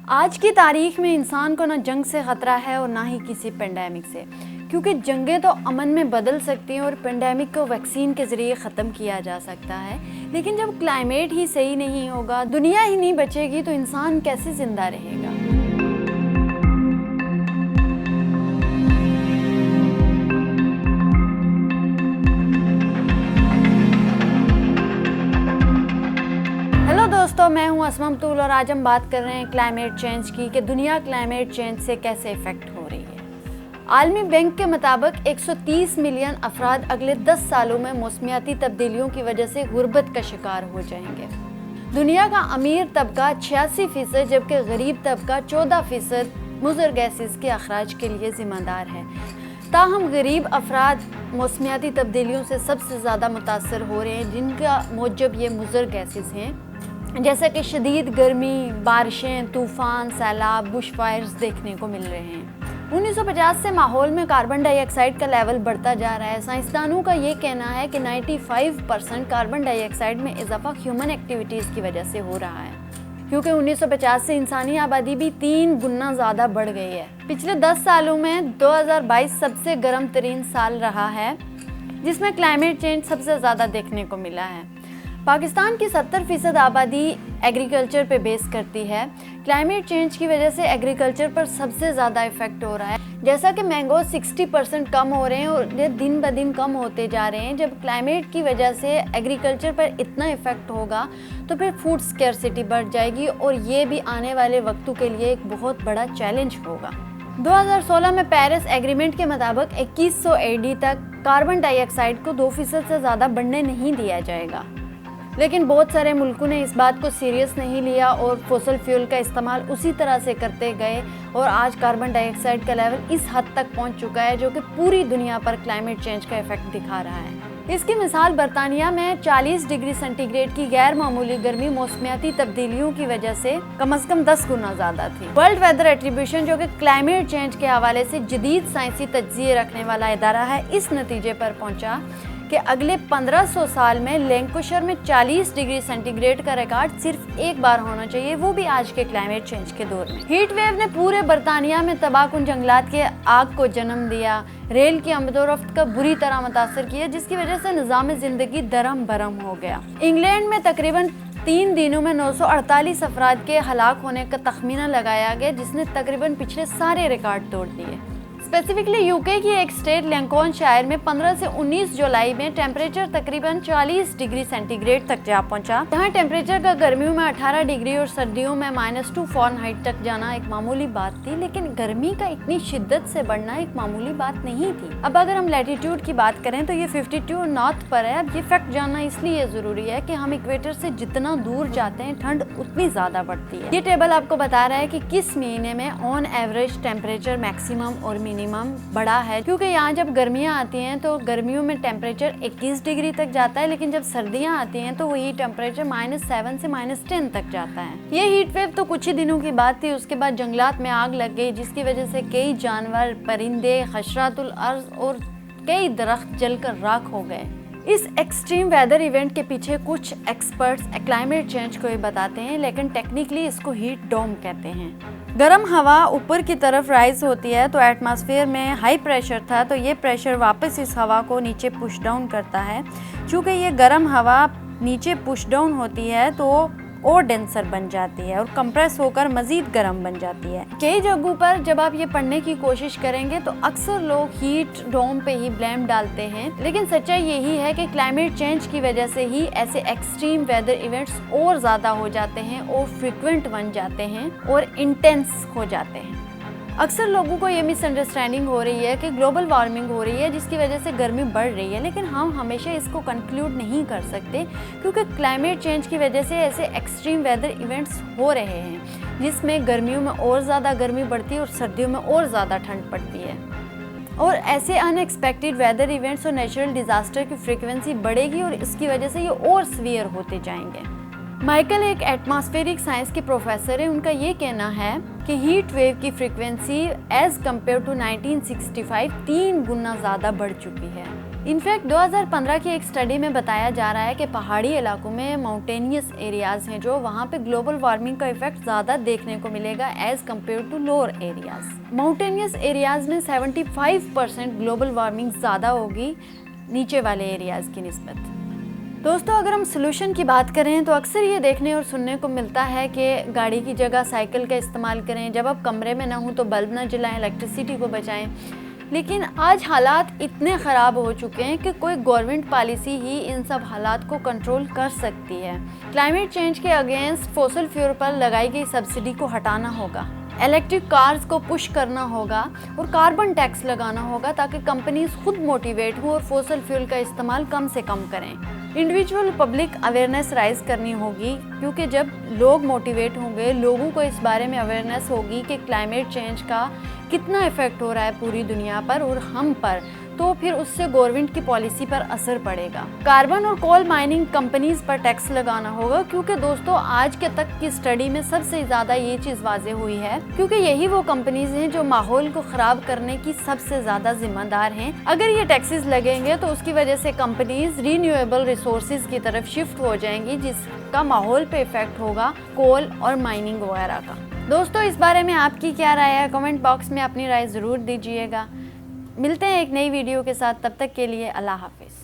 आज की तारीख में इंसान को ना जंग से ख़तरा है और ना ही किसी पेंडेमिक से, क्योंकि जंगें तो अमन में बदल सकती हैं और पेंडेमिक को वैक्सीन के ज़रिए ख़त्म किया जा सकता है। लेकिन जब क्लाइमेट ही सही नहीं होगा, दुनिया ही नहीं बचेगी, तो इंसान कैसे ज़िंदा रहेगा। दोस्तों, मैं हूं असमा अब्दुल और आज हम बात कर रहे हैं क्लाइमेट चेंज की कि दुनिया क्लाइमेट चेंज से कैसे इफेक्ट हो रही है। आलमी बैंक के मुताबिक 130 मिलियन अफराद अगले 10 सालों में मौसमियाती तब्दीलियों की वजह से गुर्बत का शिकार हो जाएंगे। दुनिया का अमीर तबका 86%, जबकि गरीब तबका 14% मुज़र गैसेस के अखराज के लिए जिम्मेदार है। ताहम गरीब अफराद मौसमियाती तब्दीलियों से सबसे ज़्यादा मुतासर हो रहे हैं, जिनका मौजब ये मुज़र गैसेस हैं, जैसा कि शदीद गर्मी, बारिशें, तूफ़ान, सैलाब, बुशफायर्स देखने को मिल रहे हैं। 1950 से माहौल में कार्बन डाइऑक्साइड का लेवल बढ़ता जा रहा है। साइंसदानों का ये कहना है कि 95% कार्बन डाइऑक्साइड में इजाफा ह्यूमन एक्टिविटीज़ की वजह से हो रहा है, क्योंकि 1950 से इंसानी आबादी भी 3 गुना ज़्यादा बढ़ गई है। पिछले 10 सालों में 2022 सबसे गर्म तरीन साल रहा है, जिसमें क्लाइमेट चेंज सबसे ज़्यादा देखने को मिला है। पाकिस्तान की 70% आबादी एग्रीकल्चर पे बेस करती है। क्लाइमेट चेंज की वजह से एग्रीकल्चर पर सबसे ज़्यादा इफेक्ट हो रहा है। जैसा कि मैंगो 60% कम हो रहे हैं और ये दिन ब दिन कम होते जा रहे हैं। जब क्लाइमेट की वजह से एग्रीकल्चर पर इतना इफेक्ट होगा तो फिर फूड स्कैर्सिटी बढ़ जाएगी और ये भी आने वाले वक्तों के लिए एक बहुत बड़ा चैलेंज होगा। 2016 में पेरिस एग्रीमेंट के मुताबिक 2100 AD तक कार्बन डाइऑक्साइड को 2% से ज़्यादा बढ़ने नहीं दिया जाएगा, लेकिन बहुत सारे मुल्कों ने इस बात को सीरियस नहीं लिया और फॉसिल फ्यूल का इस्तेमाल उसी तरह से करते गए और आज कार्बन डाइऑक्साइड का लेवल इस हद तक पहुंच चुका है जो कि पूरी दुनिया पर क्लाइमेट चेंज का इफेक्ट दिखा रहा है। इसकी मिसाल बरतानिया में 40 डिग्री सेंटीग्रेड की गैर मामूली गर्मी मौसमियाती तब्दीलियों की वजह से कम 10 गुना ज़्यादा थी। वर्ल्ड वेदर एट्रीब्यूशन, जो कि क्लाइमेट चेंज के हवाले से जदीद साइंसी तज्ज़िये रखने वाला इदारा है, इस नतीजे पर पहुंचा कि अगले 1500 साल में लैंकाशायर में 40 डिग्री सेंटीग्रेड का रिकॉर्ड सिर्फ एक बार होना चाहिए, वो भी आज के क्लाइमेट चेंज के दौर में। हीट वेव ने पूरे बरतानिया में तबाहकुन जंगलात के आग को जन्म दिया, रेल की आमदोरफ्त का बुरी तरह मुतासर किया, जिसकी वजह से निज़ाम ज़िंदगी दरम बरम हो गया। इंग्लैंड में तकरीबन 3 दिनों में 948 अफराद के हलाक होने का तखमीना लगाया गया, जिसने तकरीबन पिछले सारे रिकॉर्ड तोड़ दिए। स्पेसिफिकली यूके की एक स्टेट लैंकाशायर में 15 से 19 जुलाई में टेम्परेचर तकरीबन 40 डिग्री सेंटीग्रेड तक जा पहुंचा। यहाँ टेम्परेचर का गर्मियों में 18 डिग्री और सर्दियों में -2 फ़ारेनहाइट तक जाना एक मामूली बात थी, लेकिन गर्मी का इतनी शिद्दत से बढ़ना एक मामूली बात नहीं थी। अब अगर हम लैटिट्यूड की बात करें तो ये 52 नॉर्थ पर है। अब ये फैक्ट जानना इसलिए ज़रूरी है कि हम इक्वेटर से जितना दूर जाते हैं ठंड उतनी ज़्यादा बढ़ती है। ये टेबल आपको बता रहा है कि किस महीने में ऑन एवरेज टेम्परेचर मैक्सिमम और मिनिमम बड़ा है, क्योंकि यहाँ जब गर्मियाँ आती हैं तो गर्मियों में टेम्परेचर 21 डिग्री तक जाता है, लेकिन जब सर्दियाँ आती हैं तो वही टेम्परेचर -7 से -10 तक जाता है। ये हीट वेव तो कुछ ही दिनों की बात थी। उसके बाद जंगलात में आग लग गई, जिसकी वजह से कई जानवर, परिंदे, हशरातुल अर्ज़ और कई दरख्त जलकर राख हो गए। इस एक्सट्रीम वेदर इवेंट के पीछे कुछ एक्सपर्ट्स क्लाइमेट चेंज को ही बताते हैं, लेकिन टेक्निकली इसको हीट डोम कहते हैं। गर्म हवा ऊपर की तरफ राइज होती है तो एटमॉस्फेयर में हाई प्रेशर था, तो ये प्रेशर वापस इस हवा को नीचे पुश डाउन करता है। चूँकि ये गर्म हवा नीचे पुश डाउन होती है तो और डेंसर बन जाती है और कंप्रेस होकर मज़ीद गर्म बन जाती है। कई जगहों पर जब आप ये पढ़ने की कोशिश करेंगे तो अक्सर लोग हीट डोम पे ही ब्लेम डालते हैं, लेकिन सच्चाई यही है कि क्लाइमेट चेंज की वजह से ही ऐसे एक्सट्रीम वेदर इवेंट्स और ज़्यादा हो जाते हैं और फ्रिक्वेंट बन जाते हैं और इंटेंस हो जाते हैं। अक्सर लोगों को ये मिसअंडरस्टैंडिंग हो रही है कि ग्लोबल वार्मिंग हो रही है जिसकी वजह से गर्मी बढ़ रही है, लेकिन हम हमेशा इसको कंक्लूड नहीं कर सकते, क्योंकि क्लाइमेट चेंज की वजह से ऐसे एक्सट्रीम वेदर इवेंट्स हो रहे हैं जिसमें गर्मियों में और ज़्यादा गर्मी बढ़ती है और सर्दियों में और ज़्यादा ठंड पड़ती है, और ऐसे अनएक्सपेक्टेड वेदर इवेंट्स और नेचुरल डिज़ास्टर की फ्रीक्वेंसी बढ़ेगी और इसकी वजह से ये और सीवियर होते जाएंगे। माइकल एक एटमॉस्फेरिक साइंस के प्रोफेसर हैं। उनका ये कहना है कि हीट वेव की फ्रीक्वेंसी एज कम्पेयर टू 1965 3 गुना ज़्यादा बढ़ चुकी है। इनफैक्ट 2015 की एक स्टडी में बताया जा रहा है कि पहाड़ी इलाकों में माउंटेनियस एरियाज़ हैं जो वहाँ पे ग्लोबल वार्मिंग का इफेक्ट ज़्यादा देखने को मिलेगा as compare to lower areas. Mountainous areas में 75% ग्लोबल वार्मिंग ज़्यादा होगी नीचे वाले एरियाज़ की निस्बत। दोस्तों, अगर हम सोल्यूशन की बात करें तो अक्सर ये देखने और सुनने को मिलता है कि गाड़ी की जगह साइकिल का इस्तेमाल करें, जब आप कमरे में ना हो तो बल्ब ना जलाएं, इलेक्ट्रिसिटी को बचाएं। लेकिन आज हालात इतने ख़राब हो चुके हैं कि कोई गवर्नमेंट पॉलिसी ही इन सब हालात को कंट्रोल कर सकती है। क्लाइमेट चेंज के अगेंस्ट फॉसिल फ्यूल पर लगाई गई सब्सिडी को हटाना होगा, इलेक्ट्रिक कार्स को पुश करना होगा और कार्बन टैक्स लगाना होगा ताकि कंपनीज खुद मोटिवेट हो और फॉसिल फ्यूल का इस्तेमाल कम से कम करें। इंडिविजुअल पब्लिक अवेयरनेस राइज करनी होगी, क्योंकि जब लोग मोटिवेट होंगे, लोगों को इस बारे में अवेयरनेस होगी कि क्लाइमेट चेंज का कितना इफेक्ट हो रहा है पूरी दुनिया पर और हम पर, तो फिर उससे गवर्नमेंट की पॉलिसी पर असर पड़ेगा। कार्बन और कोल माइनिंग कंपनीज पर टैक्स लगाना होगा, क्योंकि दोस्तों आज के तक की स्टडी में सबसे ज़्यादा ये चीज़ वाज़ेह हुई है, क्योंकि यही वो कंपनीज हैं जो माहौल को ख़राब करने की सबसे ज़्यादा जिम्मेदार हैं। अगर ये टैक्सेस लगेंगे तो उसकी वजह से कंपनीज रीन्यूएबल रिसोर्सेज की तरफ शिफ्ट हो जाएंगी, जिसका माहौल पे इफेक्ट होगा कोल और माइनिंग वगैरह का। दोस्तों, इस बारे में आपकी क्या राय है? कमेंट बॉक्स में अपनी राय ज़रूर दीजिएगा। मिलते हैं एक नई वीडियो के साथ, तब तक के लिए अल्लाह हाफिज़।